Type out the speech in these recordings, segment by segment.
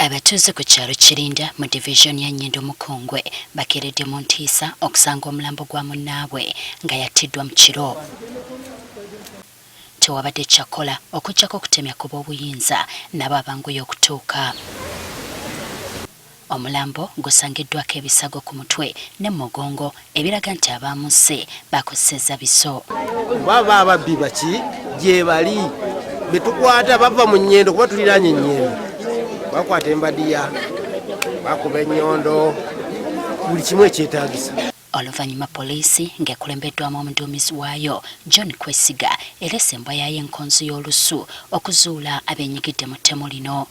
Abatuuze ku kyalo Kirinda mu division ya Nyendo Mukungwe bakeeredde mu ntiisa okusanga omulambo gwa munnaabwe nga yattiddwa mu kiro. Tewabadde kyakola okuggyako okutemya kuba obuyinza nabo abanguye okutuuka. Omulambo gusangiddwako ebisago ku mutwe ne mugongo ebiraga nti abaamusse bakozesezza biso. Baba ababbi baki gye bali betukwata bava mu Nyendo kuba tuliraanye Nyendo. Bakwata embadiya, bakuba ennyondo, buli kimu ekyetaagisa. Oluvannyuma poliisi ng'ekulembeddwamu omuduumizi waayo John Kwesiga erese embwa yaayo enkonzi y'olussu okuzuula abeenyigidde mu ttemu lino.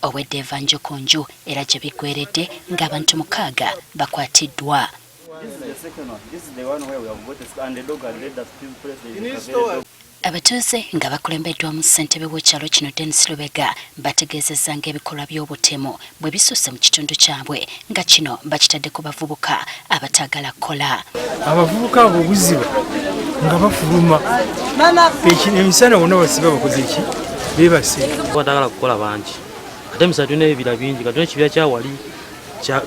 Obwedde evanjo ku nju era gye biggweeredde ng'abantu 6 bakwatiddwa. Abatuuze nga bakulembeddwamu ssentebe w'ekyalo kino Dennis Lubega bategeezezza ng'ebikolwa by'obutemu bwe bisusse mu kitundu kyabwe nga kino bakitadde ku bavubuka abataagala kukola. Abavubuka abo obuziba nga bafuluma emisana bonna basiba bakoze ki beebase batagala kukola bangi ate emisana tulina ebibira bingi katulina ekibira kyawali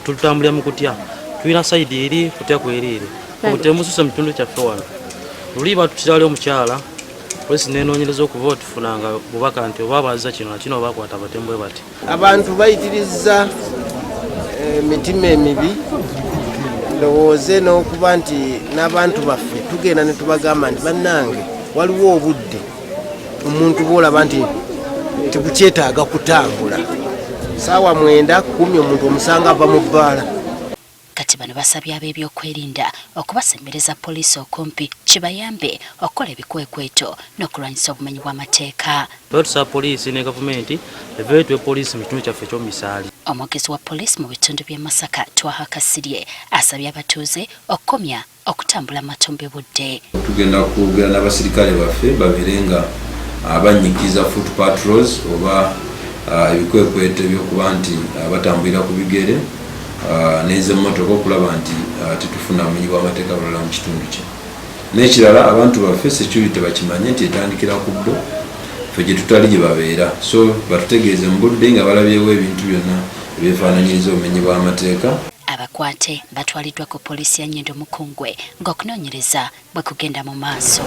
tutambulira mu kutya tulina sayidi eri kutya kwereere obutemu bususse mu kitundu kyaffe wano luli batukitwali omukyala polisi nenoonyereza okuva otufunanga bubaka nti oba baazza kino na kino bakwata abatemu bwe bati. Abantu bayitirizza emitima emibi ndowooze n'okuba nti n'abantu baffe tugenda ne tubagamba nti bannange waliwo obudde omuntu bw'olaba nti tebukyetaaga kutambula saawa 9 10 omuntu omusanga ava mu bbaala. Kati bano basabye ab'ebyokwerinda okubasembereza poliisi okumpi kibayambe okukola ebikwekweto n'okulwanyisa obumenyi bw'amateeka. Tusaba poliisi ne gavumenti eveetwe poliisi mu kitundu kyaffe eky'omusaali. Omwogezi wa poliisi mu bitundu by'e Masaka Twahakasirye asabye abatuuze okukomya okutambula matumbi budde. Tugenda kwogera n'abasirikale baffe babeere nga banyikiza foot patrols oba ebikwekweto ebyokuba nti batambulira ku bigere neze mmotoka okulaba nti tetufuna bumenyi bw'amateeka bulala mu kitundu kye. N'ekirala abantu baffe security bakimanye nti etandikira ku bbo ffe gye tutali gye babeera so batutegeeze mu budde nga balabyewo ebintu byonna ebyefaananyiriza obumenyi bw'amateeka. Abakwate batwaliddwa ku poliisi ya Nyendo Mukungwe ng'okunoonyereza bwe kugenda mu maaso.